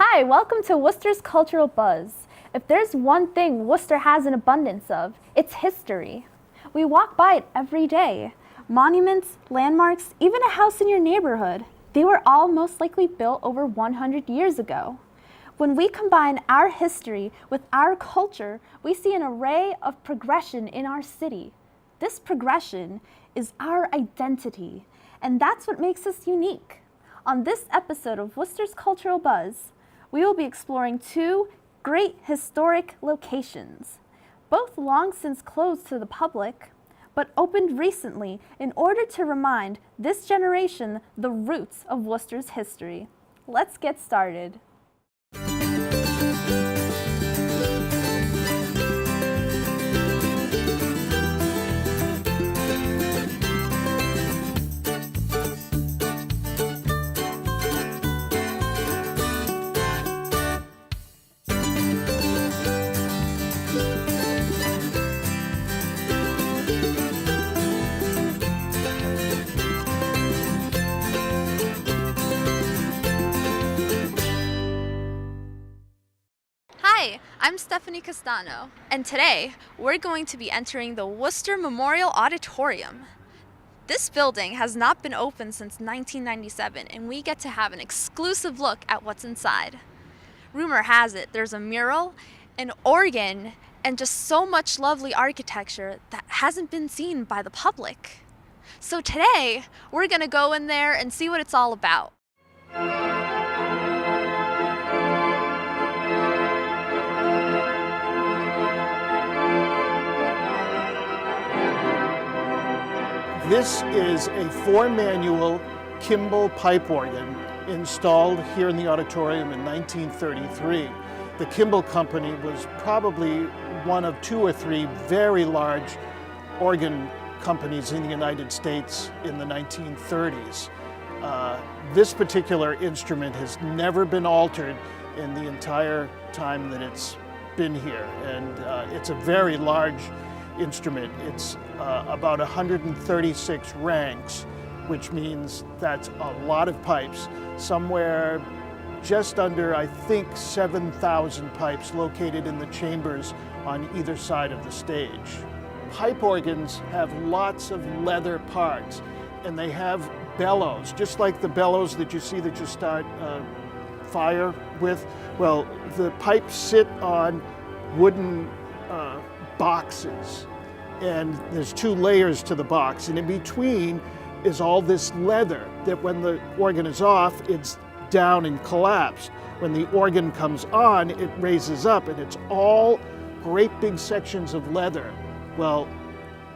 Hi, welcome to Worcester's Cultural Buzz. If there's one thing Worcester has an abundance of, it's history. We walk by it every day. Monuments, landmarks, even a house in your neighborhood. They were all most likely built over 100 years ago. When we combine our history with our culture, we see an array of progression in our city. This progression is our identity, and that's what makes us unique. On this episode of Worcester's Cultural Buzz, we will be exploring two great historic locations, both long since closed to the public, but opened recently in order to remind this generation the roots of Worcester's history. Let's get started. Hi, I'm Stephanie Castano, and today we're going to be entering the Worcester Memorial Auditorium. This building has not been open since 1997, and we get to have an exclusive look at what's inside. Rumor has it there's a mural, an organ, and just so much lovely architecture that hasn't been seen by the public. So today, we're going to go in there and see what it's all about. This is a four-manual Kimble pipe organ installed here in the auditorium in 1933. The Kimble Company was probably one of two or three very large organ companies in the United States in the 1930s. This particular instrument has never been altered in the entire time that it's been here, and it's a very large instrument. It's about 136 ranks, which means that's a lot of pipes, somewhere just under, I think, 7,000 pipes located in the chambers on either side of the stage. Pipe organs have lots of leather parts, and they have bellows, just like the bellows that you see that you start fire with. Well, the pipes sit on wooden boxes, and there's two layers to the box, and in between is all this leather that when the organ is off, it's down and collapsed. When the organ comes on, it raises up, and it's all great big sections of leather. Well,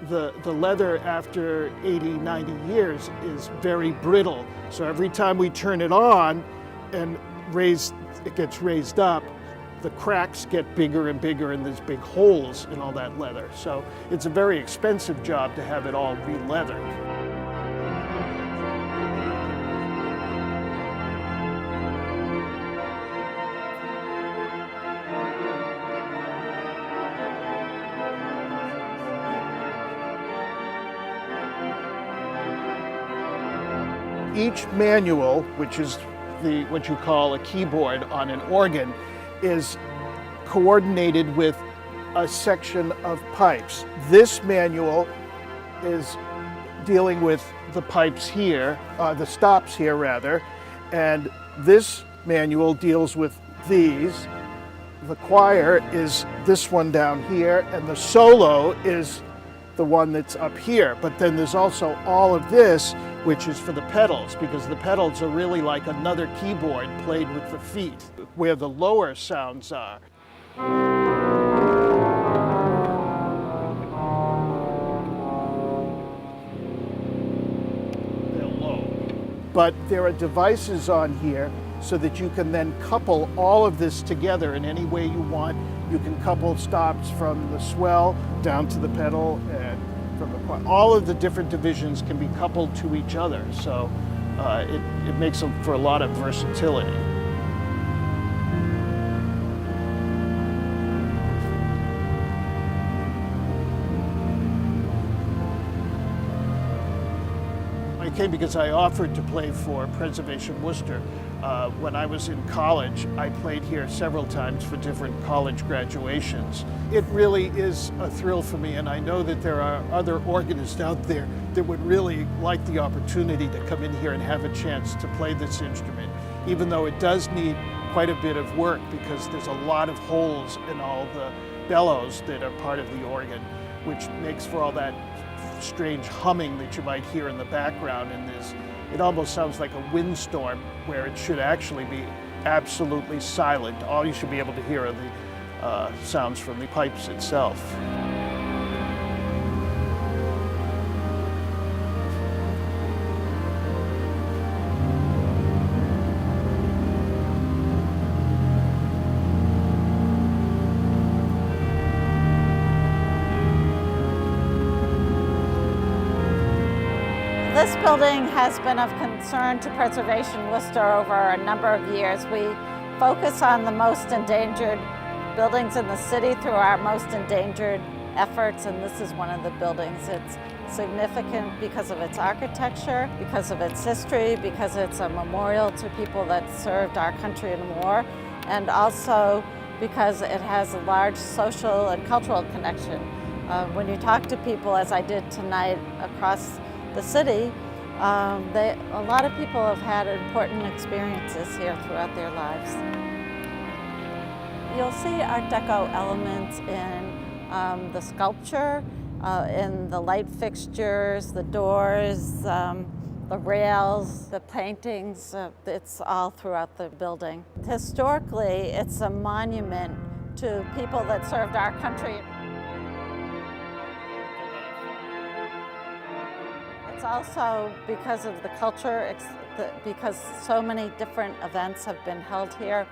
the leather after 80, 90 years is very brittle, so every time we turn it on and it gets raised up, the cracks get bigger and bigger, and there's big holes in all that leather. So it's a very expensive job to have it all re-leathered. Each manual, which is what you call a keyboard on an organ, is coordinated with a section of pipes. This manual is dealing with the pipes here, the stops here rather, and this manual deals with these. The choir is this one down here, and the solo is the one that's up here. But then there's also all of this, which is for the pedals, because the pedals are really like another keyboard played with the feet, where the lower sounds are. They're low. But there are devices on here so that you can then couple all of this together in any way you want. You can couple stops from the swell down to the pedal, and from the choir. All of the different divisions can be coupled to each other, so it makes for a lot of versatility. I came because I offered to play for Preservation Worcester. When I was in college, I played here several times for different college graduations. It really is a thrill for me, and I know that there are other organists out there that would really like the opportunity to come in here and have a chance to play this instrument, even though it does need quite a bit of work because there's a lot of holes in all the bellows that are part of the organ, which makes for all that strange humming that you might hear in the background. And it almost sounds like a windstorm where it should actually be absolutely silent. All you should be able to hear are the sounds from the pipes itself. This building has been of concern to Preservation Worcester over a number of years. We focus on the most endangered buildings in the city through our most endangered efforts, and this is one of the buildings. It's significant because of its architecture, because of its history, because it's a memorial to people that served our country in war, and also because it has a large social and cultural connection. When you talk to people, as I did tonight, across the city, a lot of people have had important experiences here throughout their lives. You'll see Art Deco elements in the sculpture, in the light fixtures, the doors, the rails, the paintings. It's all throughout the building. Historically, it's a monument to people that served our country. It's also because of the culture, because so many different events have been held here.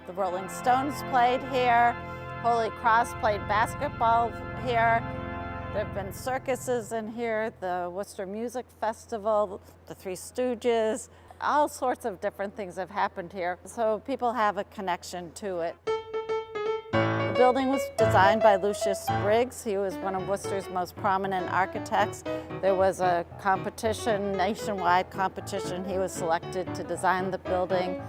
The Rolling Stones played here, Holy Cross played basketball here, there have been circuses in here, the Worcester Music Festival, the Three Stooges, all sorts of different things have happened here, so people have a connection to it. The building was designed by Lucius Briggs. He was one of Worcester's most prominent architects. There was a competition, nationwide competition. He was selected to design the building.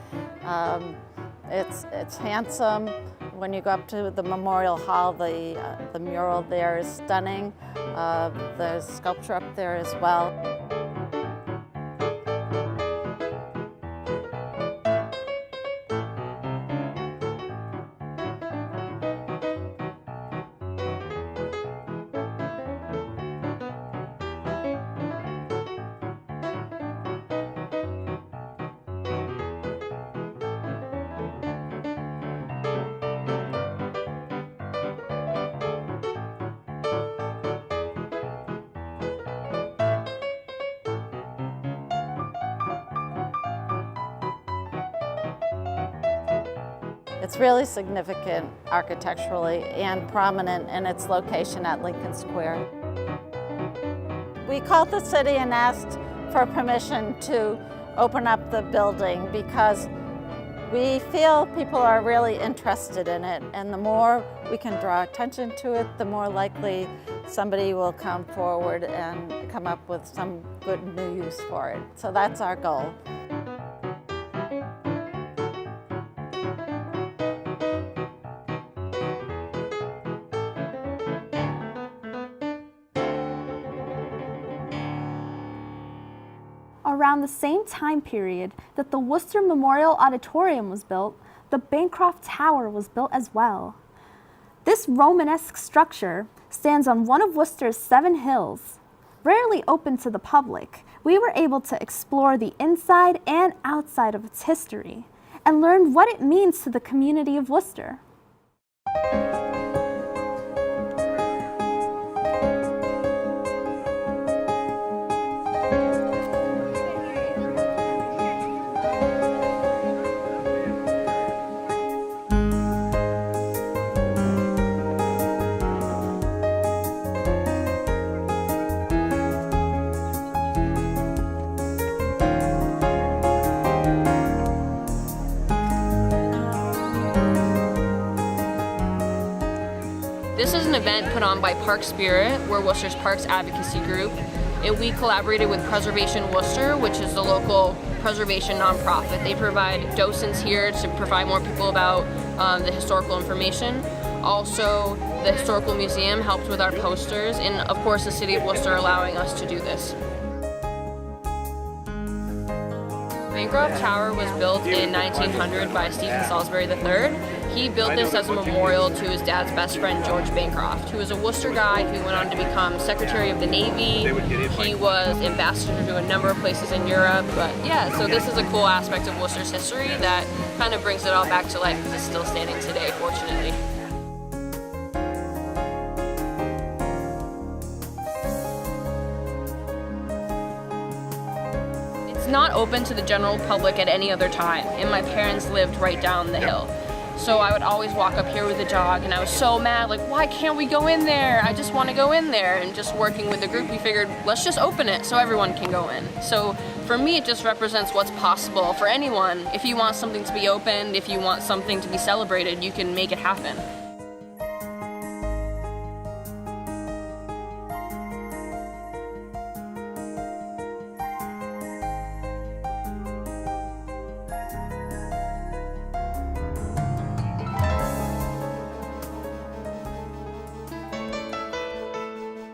It's handsome. When you go up to the Memorial Hall, the mural there is stunning. There's sculpture up there as well. It's really significant architecturally and prominent in its location at Lincoln Square. We called the city and asked for permission to open up the building because we feel people are really interested in it, and the more we can draw attention to it, the more likely somebody will come forward and come up with some good new use for it. So that's our goal. Around the same time period that the Worcester Memorial Auditorium was built, the Bancroft Tower was built as well. This Romanesque structure stands on one of Worcester's 7 hills. Rarely open to the public, we were able to explore the inside and outside of its history and learn what it means to the community of Worcester. This is an event put on by Park Spirit. We're Worcester's Parks Advocacy Group. and we collaborated with Preservation Worcester, which is the local preservation nonprofit. They provide docents here to provide more people about the historical information. Also, the Historical Museum helped with our posters, and of course the City of Worcester allowing us to do this. Bancroft Tower was built in 1900 by Stephen Salisbury III. He built this as a memorial to his dad's best friend, George Bancroft, who was a Worcester guy who went on to become Secretary of the Navy. He was ambassador to a number of places in Europe. But yeah, so this is a cool aspect of Worcester's history that kind of brings it all back to life because it's still standing today, fortunately. It's not open to the general public at any other time, and my parents lived right down the hill. So I would always walk up here with a dog, and I was so mad, like, why can't we go in there? I just want to go in there. And just working with the group, we figured, let's just open it so everyone can go in. So for me, it just represents what's possible for anyone. If you want something to be opened, if you want something to be celebrated, you can make it happen.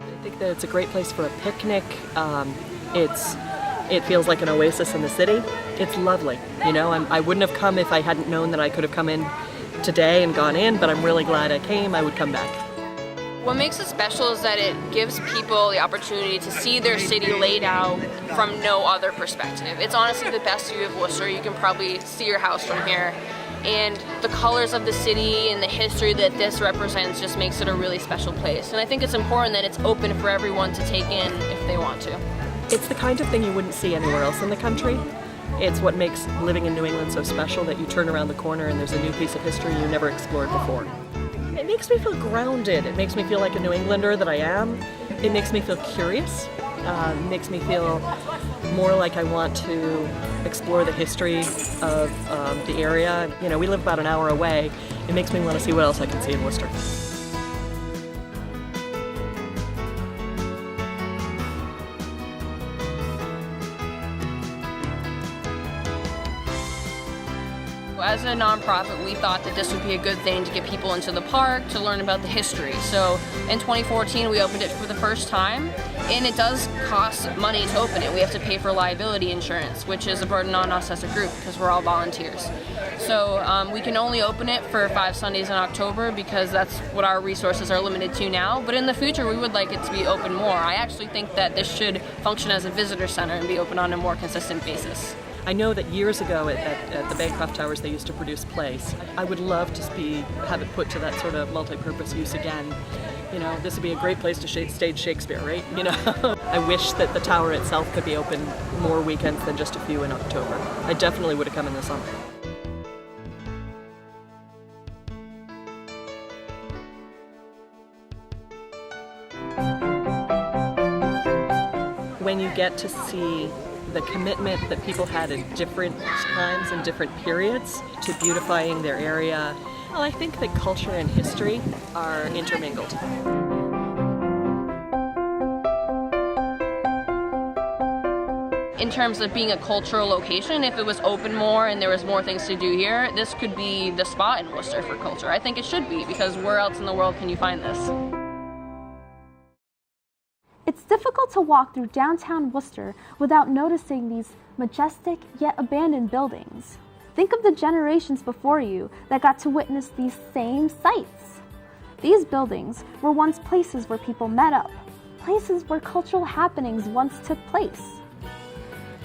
I think that it's a great place for a picnic. It feels like an oasis in the city. It's lovely. You know, I wouldn't have come if I hadn't known that I could have come in today and gone in, but I'm really glad I came. I would come back. What makes it special is that it gives people the opportunity to see their city laid out from no other perspective. It's honestly the best view of Worcester. You can probably see your house from here. And the colors of the city and the history that this represents just makes it a really special place. And I think it's important that it's open for everyone to take in if they want to. It's the kind of thing you wouldn't see anywhere else in the country. It's what makes living in New England so special, that you turn around the corner and there's a new piece of history you never explored before. It makes me feel grounded. It makes me feel like a New Englander that I am. It makes me feel curious. It makes me feel more like I want to explore the history of the area. You know, we live about an hour away. It makes me want to see what else I can see in Worcester. As a nonprofit, we thought that this would be a good thing to get people into the park, to learn about the history. So in 2014, we opened it for the first time, and it does cost money to open it. We have to pay for liability insurance, which is a burden on us as a group because we're all volunteers. So we can only open it for 5 Sundays in October because that's what our resources are limited to now. But in the future, we would like it to be open more. I actually think that this should function as a visitor center and be open on a more consistent basis. I know that years ago at the Bancroft Towers they used to produce plays. I would love to have it put to that sort of multi-purpose use again. You know, this would be a great place to stage Shakespeare, right? You know, I wish that the tower itself could be open more weekends than just a few in October. I definitely would have come in the summer. When you get to see the commitment that people had at different times and different periods to beautifying their area, well, I think that culture and history are intermingled. In terms of being a cultural location, if it was open more and there was more things to do here, this could be the spot in Worcester for culture. I think it should be, because where else in the world can you find this? It's difficult to walk through downtown Worcester without noticing these majestic yet abandoned buildings. Think of the generations before you that got to witness these same sights. These buildings were once places where people met up, places where cultural happenings once took place.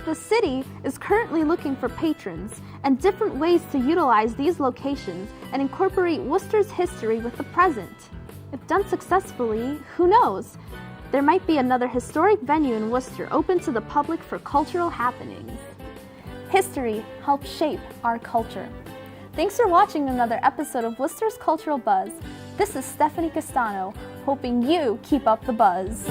The city is currently looking for patrons and different ways to utilize these locations and incorporate Worcester's history with the present. If done successfully, who knows? There might be another historic venue in Worcester open to the public for cultural happenings. History helps shape our culture. Thanks for watching another episode of Worcester's Cultural Buzz. This is Stephanie Castano, hoping you keep up the buzz.